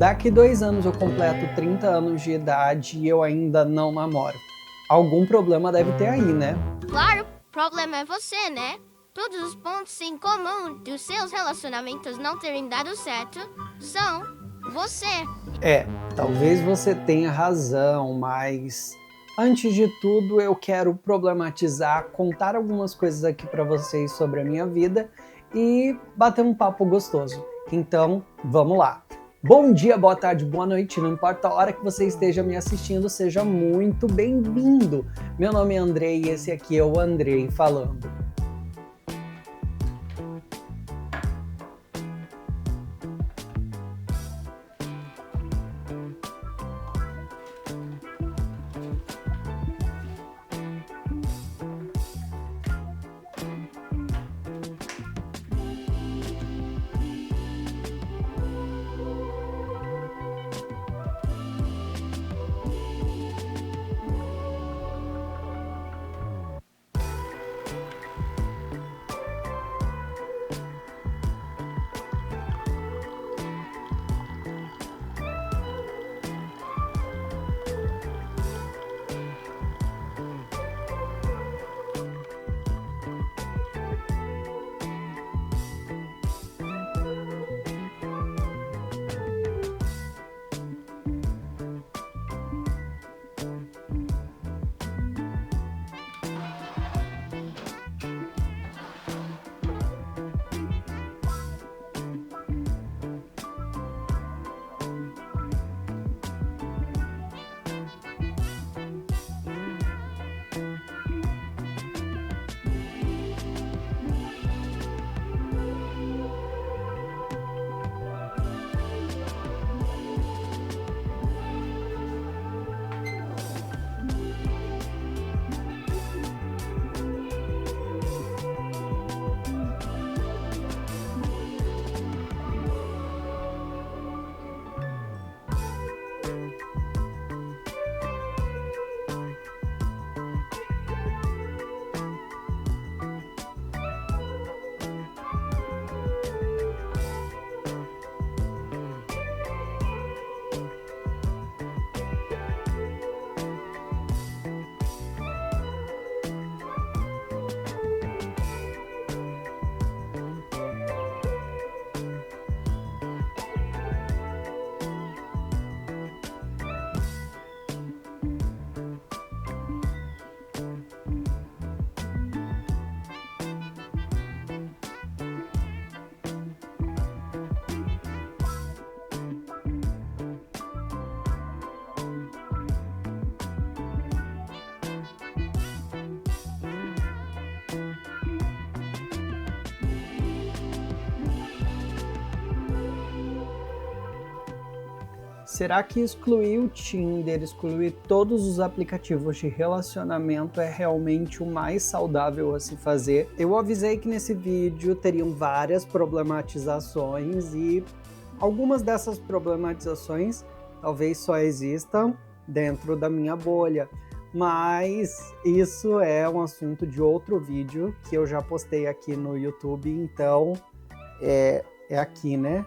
Daqui 2 anos eu completo 30 anos de idade e eu ainda não namoro. Algum problema deve ter aí, né? Claro, o problema é você, né? Todos os pontos em comum dos seus relacionamentos não terem dado certo são você. Talvez você tenha razão, mas antes de tudo eu quero problematizar, contar algumas coisas aqui para vocês sobre a minha vida e bater um papo gostoso. Então, vamos lá. Bom dia, boa tarde, boa noite, não importa a hora que você esteja me assistindo, seja muito bem-vindo. Meu nome é Andrei e esse aqui é o Andrei Falando. Será que excluir o Tinder, excluir todos os aplicativos de relacionamento é realmente o mais saudável a se fazer? Eu avisei que nesse vídeo teriam várias problematizações e algumas dessas problematizações talvez só existam dentro da minha bolha. Mas isso é um assunto de outro vídeo que eu já postei aqui no YouTube, então é aqui, né?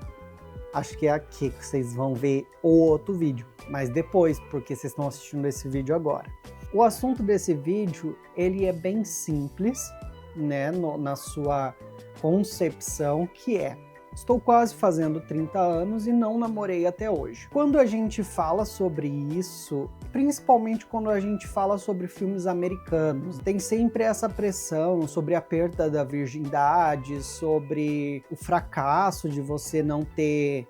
Acho que é aqui que vocês vão ver o outro vídeo, mas depois, porque vocês estão assistindo esse vídeo agora. O assunto desse vídeo, ele é bem simples, né, na sua concepção, que é: estou quase fazendo 30 anos e não namorei até hoje. Quando a gente fala sobre isso, principalmente quando a gente fala sobre filmes americanos, tem sempre essa pressão sobre a perda da virgindade, sobre o fracasso de você não ter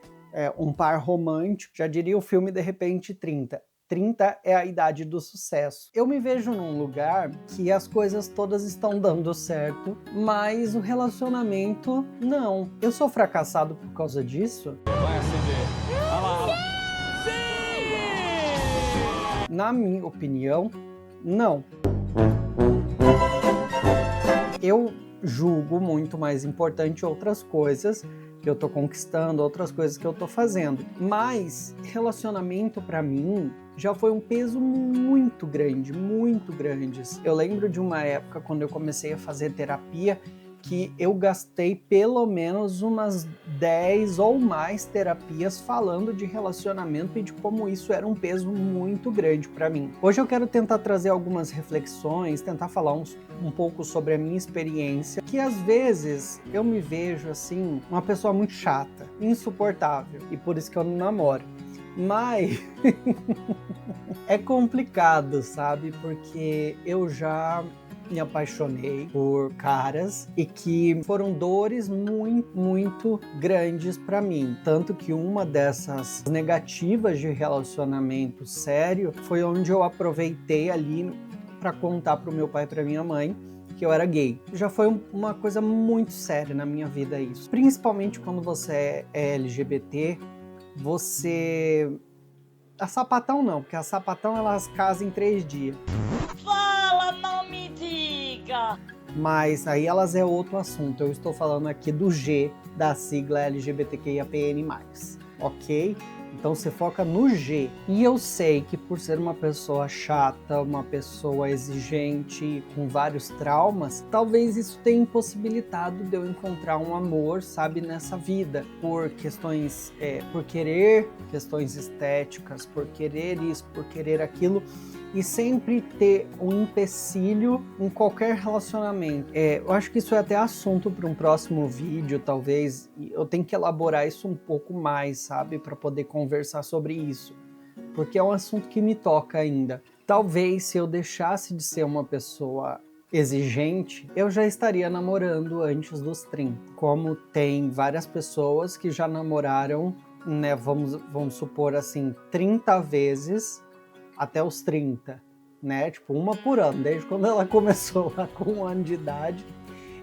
um par romântico. Já diria o filme De Repente 30. 30 é a idade do sucesso. Eu me vejo num lugar que as coisas todas estão dando certo, mas o relacionamento não. Eu sou fracassado por causa disso? Vai acender. Olha lá. Sim! Na minha opinião, não. Eu julgo muito mais importante outras coisas que eu tô conquistando, outras coisas que eu tô fazendo. Mas relacionamento pra mim já foi um peso muito grande, muito grande. Eu lembro de uma época quando eu comecei a fazer terapia que eu gastei pelo menos umas 10 ou mais terapias falando de relacionamento e de como isso era um peso muito grande para mim. Hoje eu quero tentar trazer algumas reflexões, tentar falar um pouco sobre a minha experiência, que às vezes eu me vejo assim, uma pessoa muito chata, insuportável, e por isso que eu não namoro. Mas é complicado, sabe? Porque eu já me apaixonei por caras e que foram dores muito grandes para mim. Tanto que uma dessas negativas de relacionamento sério foi onde eu aproveitei ali para contar pro meu pai e pra minha mãe que eu era gay. Já foi uma coisa muito séria na minha vida isso. Principalmente quando você é LGBT, você... A sapatão não, porque a sapatão elas casam em 3 dias. Fala, não me diga! Mas aí elas é outro assunto. Eu estou falando aqui do G da sigla LGBTQIAPN+, ok? Então você foca no G. E eu sei que por ser uma pessoa chata, uma pessoa exigente, com vários traumas, talvez isso tenha impossibilitado de eu encontrar um amor, sabe, nessa vida. Por questões, por querer questões estéticas, por querer isso, por querer aquilo. E sempre ter um empecilho em qualquer relacionamento. Eu acho que isso é até assunto para um próximo vídeo, talvez. Eu tenho que elaborar isso um pouco mais, sabe? Para poder conversar sobre isso. Porque é um assunto que me toca ainda. Talvez se eu deixasse de ser uma pessoa exigente, eu já estaria namorando antes dos 30. Como tem várias pessoas que já namoraram, né? Vamos supor assim, 30 vezes até os 30, né? Tipo, uma por ano. Desde quando ela começou lá com 1 ano de idade,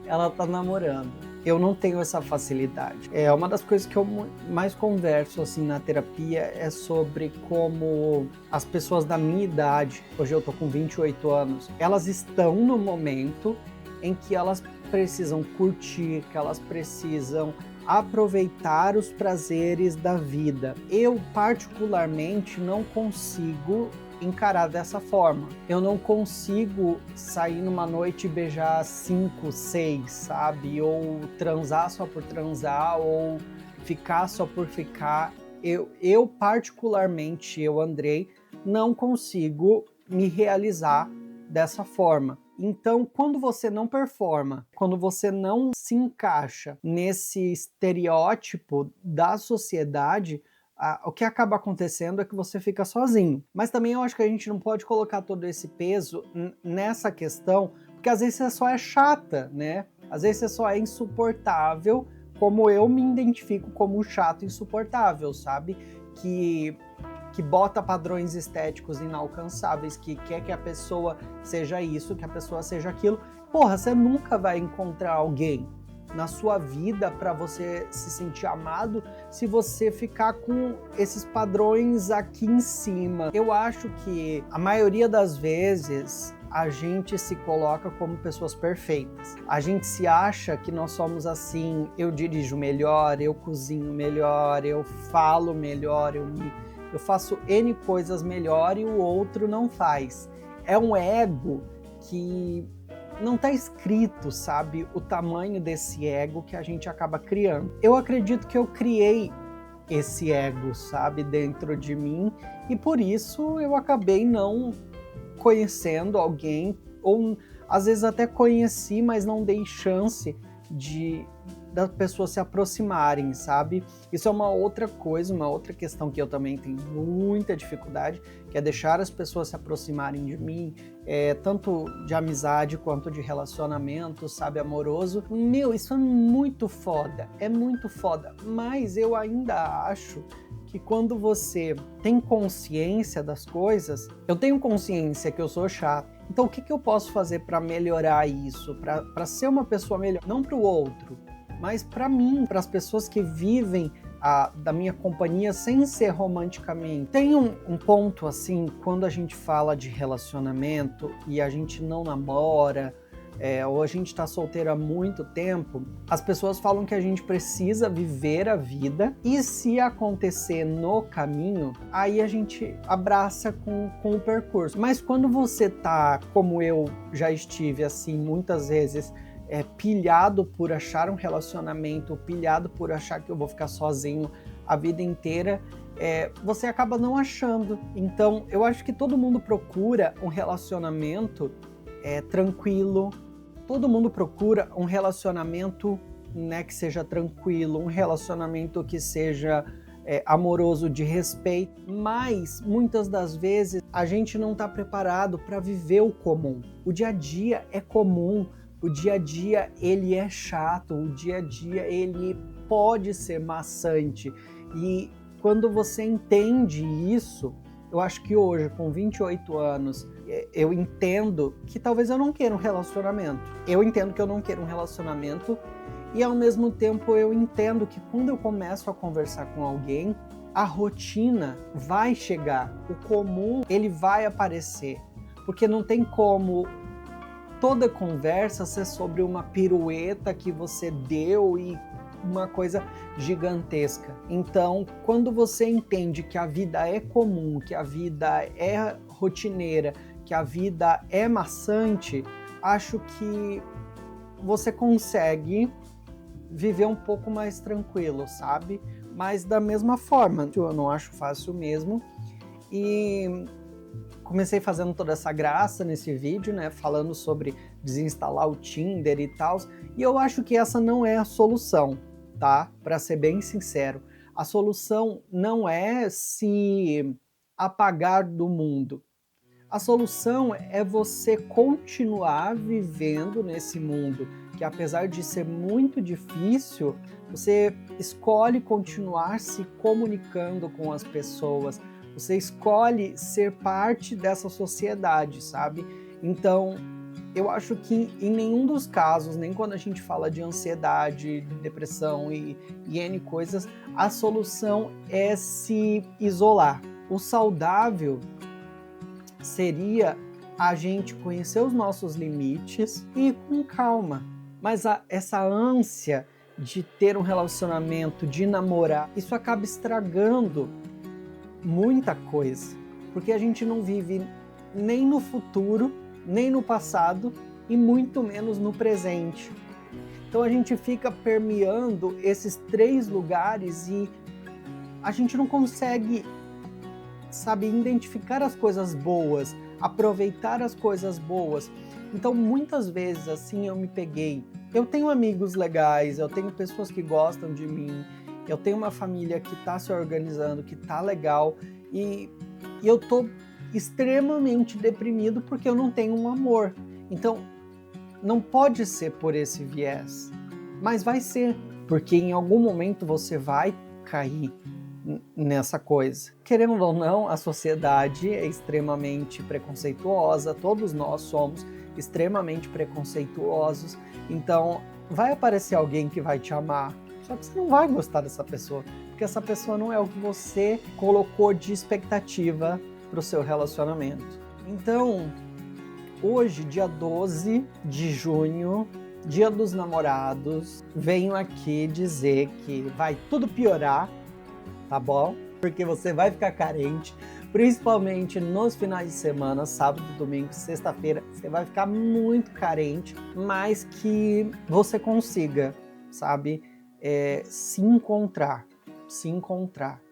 ela tá namorando. Eu não tenho essa facilidade. Uma das coisas que eu mais converso assim na terapia é sobre como as pessoas da minha idade, hoje eu tô com 28 anos, elas estão no momento em que elas precisam curtir, que elas precisam aproveitar os prazeres da vida. Eu, particularmente, não consigo encarar dessa forma. Eu não consigo sair numa noite e beijar 5, 6, sabe? Ou transar só por transar, ou ficar só por ficar. Eu particularmente, Andrei, não consigo me realizar dessa forma. Então, quando você não performa, quando você não se encaixa nesse estereótipo da sociedade, o que acaba acontecendo é que você fica sozinho. Mas também eu acho que a gente não pode colocar todo esse peso nessa questão, porque às vezes você só é chata, né? Às vezes você só é insuportável, como eu me identifico como um chato insuportável, sabe? Que bota padrões estéticos inalcançáveis, que quer que a pessoa seja isso, que a pessoa seja aquilo. Porra, você nunca vai encontrar alguém na sua vida para você se sentir amado se você ficar com esses padrões aqui em cima. Eu acho que a maioria das vezes a gente se coloca como pessoas perfeitas. A gente se acha que nós somos assim, eu dirijo melhor, eu cozinho melhor, eu falo melhor, eu faço N coisas melhor e o outro não faz. É um ego que não está escrito, sabe, o tamanho desse ego que a gente acaba criando. Eu acredito que eu criei esse ego, sabe, dentro de mim, e por isso eu acabei não conhecendo alguém, ou às vezes até conheci, mas não dei chance das pessoas se aproximarem, sabe? Isso é uma outra coisa, uma outra questão que eu também tenho muita dificuldade, que é deixar as pessoas se aproximarem de mim, tanto de amizade quanto de relacionamento, sabe, amoroso. Meu, isso é muito foda, mas eu ainda acho que quando você tem consciência das coisas, eu tenho consciência que eu sou chato, então o que eu posso fazer para melhorar isso, para ser uma pessoa melhor, não para o outro, mas para mim, para as pessoas que vivem da minha companhia sem ser romanticamente. Tem um ponto assim, quando a gente fala de relacionamento e a gente não namora, ou a gente está solteiro há muito tempo, as pessoas falam que a gente precisa viver a vida e se acontecer no caminho, aí a gente abraça com o percurso. Mas quando você tá, como eu já estive assim muitas vezes, pilhado por achar um relacionamento, pilhado por achar que eu vou ficar sozinho a vida inteira, você acaba não achando. Então, eu acho que todo mundo procura um relacionamento tranquilo, todo mundo procura um relacionamento, né, que seja tranquilo, um relacionamento que seja amoroso, de respeito, mas muitas das vezes a gente não está preparado para viver o comum. O dia a dia é comum, o dia a dia ele é chato, o dia a dia ele pode ser maçante, e quando você entende isso, eu acho que hoje, com 28 anos, eu entendo que talvez eu não queira um relacionamento. Eu entendo que eu não quero um relacionamento e, ao mesmo tempo, eu entendo que quando eu começo a conversar com alguém, a rotina vai chegar, o comum ele vai aparecer, porque não tem como toda conversa ser sobre uma pirueta que você deu e uma coisa gigantesca. Então, quando você entende que a vida é comum, que a vida é rotineira, que a vida é maçante, acho que você consegue viver um pouco mais tranquilo, sabe? Mas da mesma forma, eu não acho fácil mesmo. E comecei fazendo toda essa graça nesse vídeo, né? Falando sobre desinstalar o Tinder e tal. E eu acho que essa não é a solução, tá? Para ser bem sincero, a solução não é se apagar do mundo. A solução é você continuar vivendo nesse mundo, que apesar de ser muito difícil, você escolhe continuar se comunicando com as pessoas, você escolhe ser parte dessa sociedade, sabe? Então, eu acho que em nenhum dos casos, nem quando a gente fala de ansiedade, depressão e N coisas, a solução é se isolar. O saudável seria a gente conhecer os nossos limites e ir com calma. Mas essa ânsia de ter um relacionamento, de namorar, isso acaba estragando muita coisa. Porque a gente não vive nem no futuro, nem no passado e muito menos no presente. Então a gente fica permeando esses 3 lugares e a gente não consegue, sabe, identificar as coisas boas, aproveitar as coisas boas. Então muitas vezes assim eu me peguei. Eu tenho amigos legais, eu tenho pessoas que gostam de mim, eu tenho uma família que está se organizando, que está legal e eu tô extremamente deprimido porque eu não tenho um amor. Então, não pode ser por esse viés, mas vai ser, porque em algum momento você vai cair nessa coisa. Querendo ou não, a sociedade é extremamente preconceituosa, todos nós somos extremamente preconceituosos, então vai aparecer alguém que vai te amar, só que você não vai gostar dessa pessoa, porque essa pessoa não é o que você colocou de expectativa para o seu relacionamento. Então, hoje, dia 12 de junho, Dia dos Namorados, venho aqui dizer que vai tudo piorar, tá bom? Porque você vai ficar carente, principalmente nos finais de semana, sábado, domingo, sexta-feira, você vai ficar muito carente, mas que você consiga, sabe, se encontrar.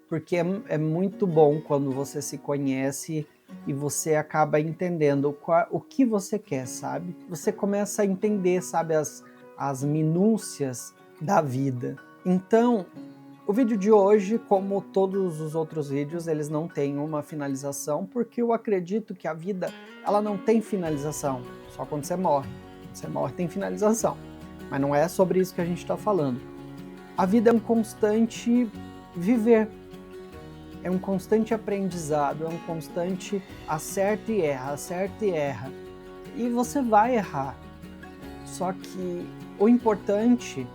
Porque é muito bom quando você se conhece e você acaba entendendo o que você quer, sabe? Você começa a entender, sabe, as minúcias da vida. Então, o vídeo de hoje, como todos os outros vídeos, eles não têm uma finalização, porque eu acredito que a vida, ela não tem finalização, só quando você morre. Quando você morre tem finalização, mas não é sobre isso que a gente está falando. A vida é um constante viver, é um constante aprendizado, é um constante acerta e erra, e você vai errar. Só que o importante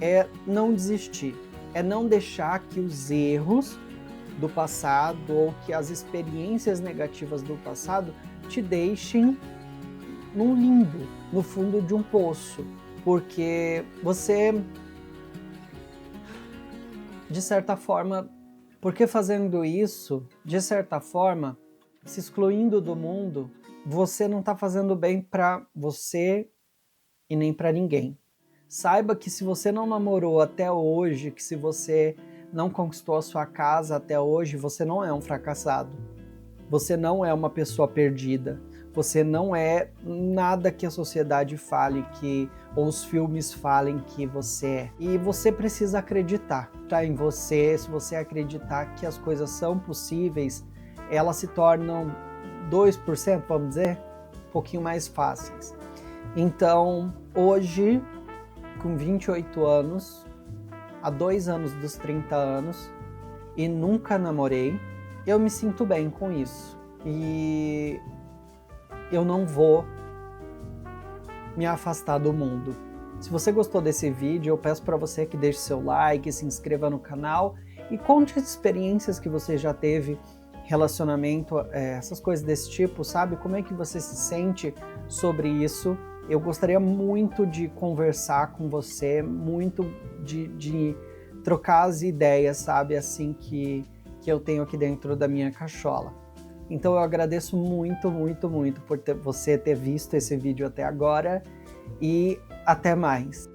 é não desistir, é não deixar que os erros do passado ou que as experiências negativas do passado te deixem num limbo, no fundo de um poço, porque você, de certa forma, porque fazendo isso, de certa forma, se excluindo do mundo, você não está fazendo bem para você e nem para ninguém. Saiba que se você não namorou até hoje, que se você não conquistou a sua casa até hoje, você não é um fracassado. Você não é uma pessoa perdida. Você não é nada que a sociedade fale ou os filmes falem que você é. E você precisa acreditar, tá, em você. Se você acreditar que as coisas são possíveis, elas se tornam 2%, vamos dizer, um pouquinho mais fáceis. Então, hoje, com 28 anos, há 2 anos dos 30 anos, e nunca namorei, eu me sinto bem com isso. E eu não vou me afastar do mundo. Se você gostou desse vídeo, eu peço para você que deixe seu like, se inscreva no canal e conte as experiências que você já teve, relacionamento, essas coisas desse tipo, sabe? Como é que você se sente sobre isso? Eu gostaria muito de conversar com você, muito de trocar as ideias, sabe? Assim que eu tenho aqui dentro da minha cachola. Então eu agradeço muito, muito, muito por você ter visto esse vídeo até agora e até mais.